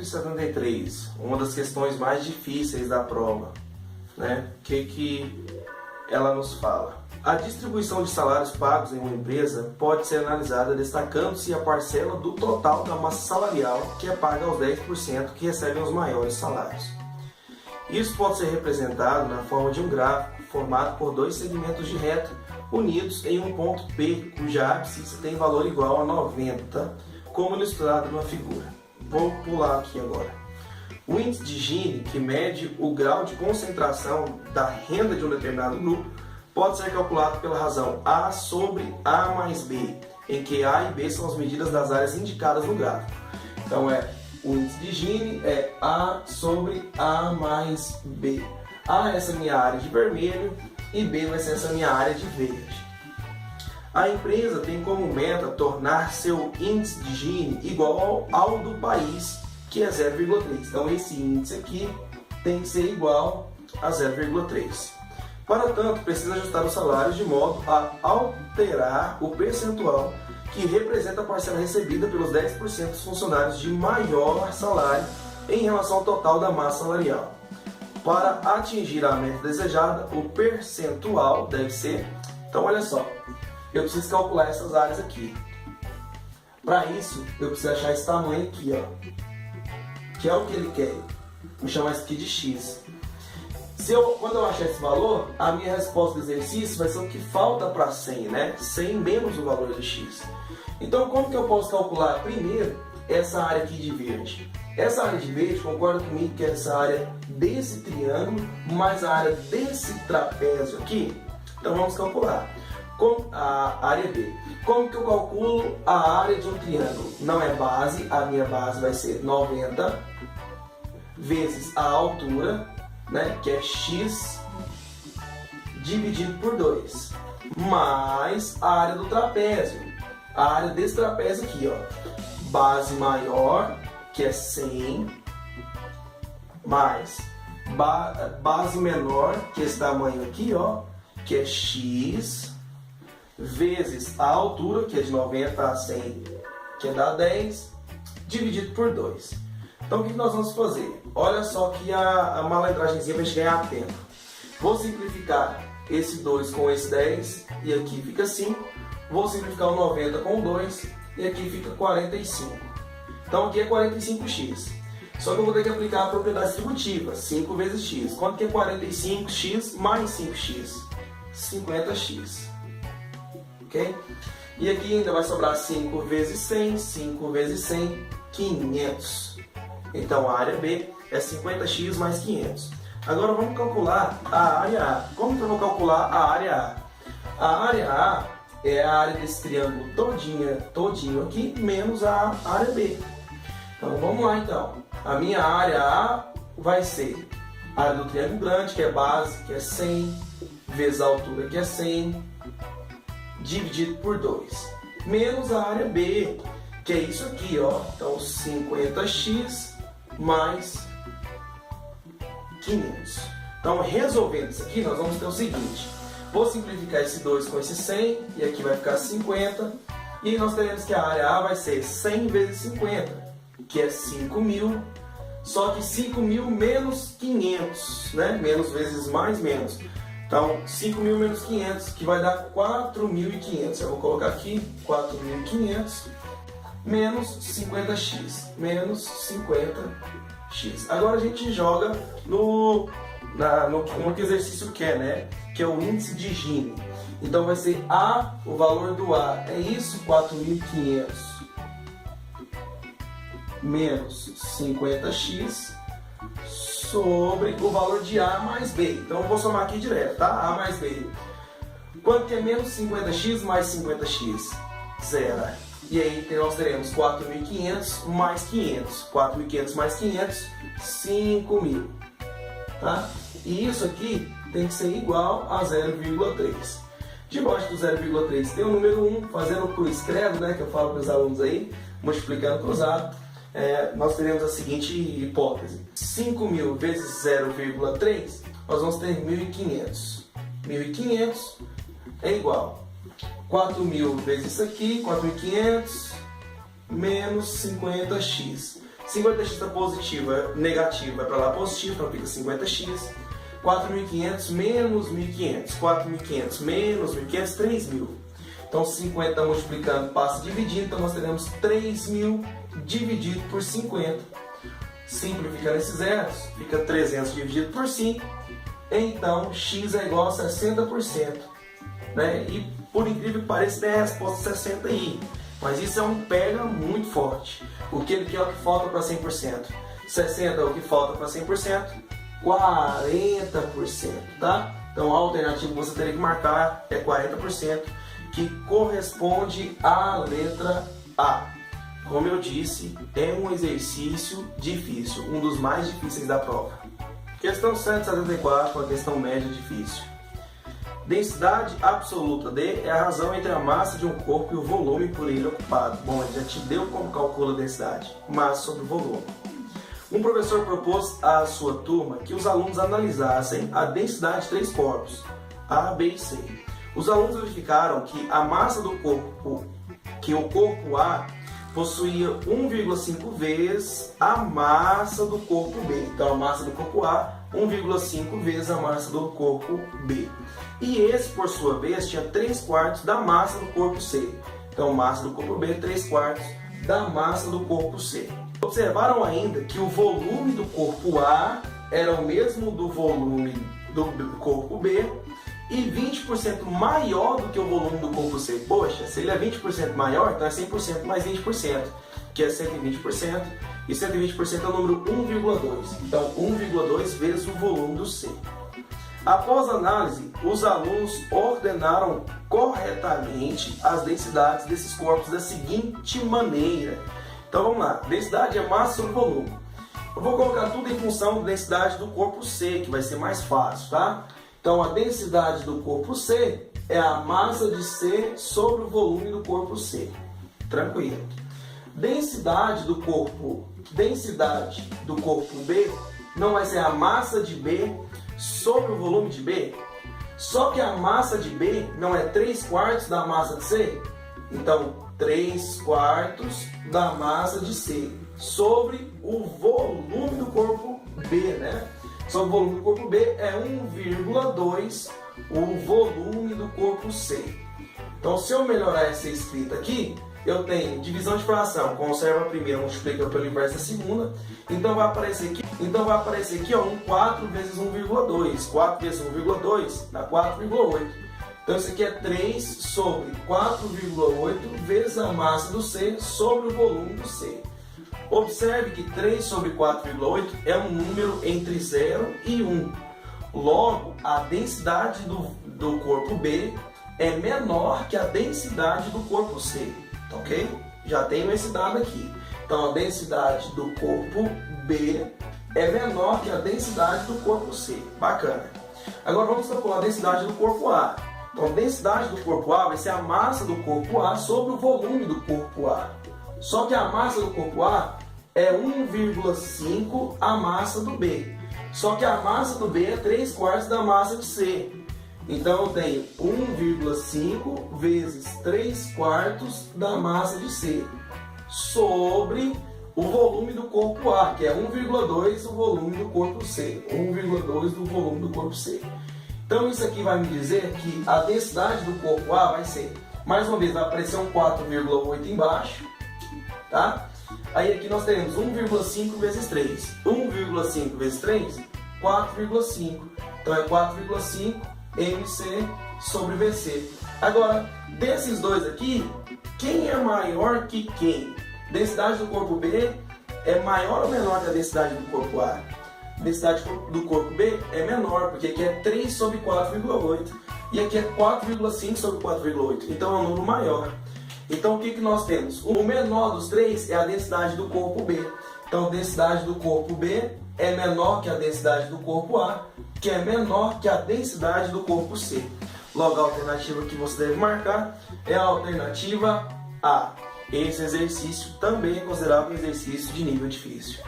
173, uma das questões mais difíceis da prova, né? O que ela nos fala? A distribuição de salários pagos em uma empresa pode ser analisada destacando-se a parcela do total da massa salarial que é paga aos 10% que recebem os maiores salários. Isso pode ser representado na forma de um gráfico formado por dois segmentos de reta unidos em um ponto P, cuja ápice tem valor igual a 90, como ilustrado na figura. Vou pular aqui agora. O índice de Gini, que mede o grau de concentração da renda de um determinado grupo, pode ser calculado pela razão A sobre A mais B, em que A e B são as medidas das áreas indicadas no gráfico. Então o índice de Gini é A sobre A mais B. A é essa minha área de vermelho e B vai ser essa minha área de verde. A empresa tem como meta tornar seu índice de Gini igual ao do país, que é 0,3. Então esse índice aqui tem que ser igual a 0,3. Para tanto, precisa ajustar os salários de modo a alterar o percentual que representa a parcela recebida pelos 10% dos funcionários de maior salário em relação ao total da massa salarial. Para atingir a meta desejada, o percentual deve ser... Então, olha só, eu preciso calcular essas áreas aqui. Para isso, eu preciso achar esse tamanho aqui, ó, que é o que ele quer. Vou chamar isso aqui de x. Quando eu achar esse valor, a minha resposta do exercício vai ser o que falta para 100, né? 100 menos o valor de x. Então, como que eu posso calcular primeiro essa área aqui de verde? Essa área de verde, concorda comigo que é essa área desse triângulo mais a área desse trapézio aqui? Então, vamos calcular. Com a área B. Como que eu calculo a área de um triângulo? Não é base, a minha base vai ser 90 vezes a altura, né, que é x dividido por 2, mais a área do trapézio, a área desse trapézio aqui, ó, base maior, que é 100, mais base menor, que é esse tamanho aqui, ó, que é x, vezes a altura, que é de 90 a 100, que dá 10, dividido por 2. Então, o que nós vamos fazer? Olha só que a malandragemzinha vai ganhar tempo. Vou simplificar esse 2 com esse 10, e aqui fica 5. Vou simplificar o 90 com o 2, e aqui fica 45. Então, aqui é 45x. Só que eu vou ter que aplicar a propriedade distributiva, 5 vezes x. Quanto que é 45x mais 5x? 50x. Ok? E aqui ainda vai sobrar 5 vezes 100, 5 vezes 100, 500. Então a área B é 50x mais 500. Agora vamos calcular a área A. Como que eu vou calcular a área A? A área A é a área desse triângulo todinho aqui, menos a área B. Então vamos lá então. A minha área A vai ser a área do triângulo grande, que é base, que é 100, vezes a altura, que é 100, dividido por 2. Menos a área B, que é isso aqui, ó. Então 50x mais 500. Então, resolvendo isso aqui, nós vamos ter o seguinte. Vou simplificar esse 2 com esse 100, e aqui vai ficar 50. E nós teremos que a área A vai ser 100 vezes 50, que é 5.000. Só que 5.000 menos 500, né? Menos vezes mais, menos. Então, 5.000 menos 500, que vai dar 4.500. Eu vou colocar aqui 4.500. Menos 50x, menos 50x. Agora a gente joga no que o exercício quer, né? Que é o índice de Gini. Então vai ser A, o valor do A é isso, 4.500 menos 50x sobre o valor de A mais B. Então eu vou somar aqui direto, tá? A mais B. Quanto que é menos 50x mais 50x? Zero. E aí nós teremos 4.500 mais 500. 4.500 mais 500, 5.000. Tá? E isso aqui tem que ser igual a 0,3. Debaixo do 0,3 tem o número 1, fazendo cruz credo, né, que eu falo para os alunos aí, multiplicando cruzado. Nós teremos a seguinte hipótese. 5.000 vezes 0,3, nós vamos ter 1.500. 1.500 é igual 4.000 vezes isso aqui, 4.500 menos 50x. 50x está positiva, negativa, vai para lá positivo, então fica 50x. 4.500 menos 1.500. 4.500 menos 1.500, 3.000. Então 50 multiplicando passa dividindo, então nós teremos 3.000 dividido por 50. Simplificando esses zeros, fica 300 dividido por 5. Então x é igual a 60%. Né? E por incrível que pareça, tem a resposta 60 aí. Mas isso é um pega muito forte. O que ele quer é o que falta para 100%. 60 é o que falta para 100%. 40%, tá? Então a alternativa que você teria que marcar é 40%, que corresponde à letra A. Como eu disse, é um exercício difícil, um dos mais difíceis da prova. Questão 174, a questão média difícil. Densidade absoluta D é a razão entre a massa de um corpo e o volume por ele ocupado. Bom, ele já te deu como calcula a densidade, massa sobre volume. Um professor propôs à sua turma que os alunos analisassem a densidade de 3 corpos, A, B e C. Os alunos verificaram que a massa do corpo, que o corpo A possuía 1,5 vezes a massa do corpo B. Então a massa do corpo A, 1,5 vezes a massa do corpo B. E esse, por sua vez, tinha 3/4 da massa do corpo C. Então massa do corpo B, 3/4 da massa do corpo C. Observaram ainda que o volume do corpo A era o mesmo do volume do corpo B e 20% maior do que o volume do corpo C. Poxa, se ele é 20% maior, então é 100% mais 20%, que é 120%, e 120% é o número 1,2. Então 1,2 vezes o volume do C. Após a análise, os alunos ordenaram corretamente as densidades desses corpos da seguinte maneira. Então vamos lá, densidade é massa sobre volume. Eu vou colocar tudo em função da densidade do corpo C, que vai ser mais fácil, tá? Então a densidade do corpo C é a massa de C sobre o volume do corpo C. Tranquilo. Densidade do corpo B não vai ser a massa de B sobre o volume de B? Só que a massa de B não é 3/4 da massa de C? Então 3/4 da massa de C sobre o volume do corpo B, né? Sobre o volume do corpo B é 1,2 o volume do corpo C. Então, se eu melhorar essa escrita aqui, eu tenho divisão de fração, conserva a primeira, multiplica pelo inverso da segunda, então vai aparecer aqui, ó, 4 vezes 1,2. 4 vezes 1,2 dá 4,8. Então isso aqui é 3 sobre 4,8 vezes a massa do C sobre o volume do C. Observe que 3 sobre 4,8 é um número entre 0 e 1. Logo, a densidade do corpo B é menor que a densidade do corpo C. Ok? Já tenho esse dado aqui. Então a densidade do corpo B é menor que a densidade do corpo C. Bacana. Agora vamos calcular a densidade do corpo A. Então a densidade do corpo A vai ser a massa do corpo A sobre o volume do corpo A. Só que a massa do corpo A é 1,5 a massa do B. Só que a massa do B é 3/4 da massa de C. Então eu tenho 1,5 vezes 3/4 da massa de C sobre o volume do corpo A, que é 1,2 o volume do corpo C. 1,2 do volume do corpo C. Então isso aqui vai me dizer que a densidade do corpo A vai ser, mais uma vez, vai aparecer um 4,8 embaixo, tá? Aí aqui nós teremos 1,5 vezes 3. 1,5 vezes 3, 4,5. Então é 4,5 MC sobre VC. Agora, desses dois aqui, quem é maior que quem? Densidade do corpo B é maior ou menor que a densidade do corpo A? Densidade do corpo B é menor, porque aqui é 3 sobre 4,8 e aqui é 4,5 sobre 4,8. Então é um número maior. Então o que nós temos? O menor dos três é a densidade do corpo B. Então a densidade do corpo B é menor que a densidade do corpo A, que é menor que a densidade do corpo C. Logo, a alternativa que você deve marcar é a alternativa A. Esse exercício também é considerado um exercício de nível difícil.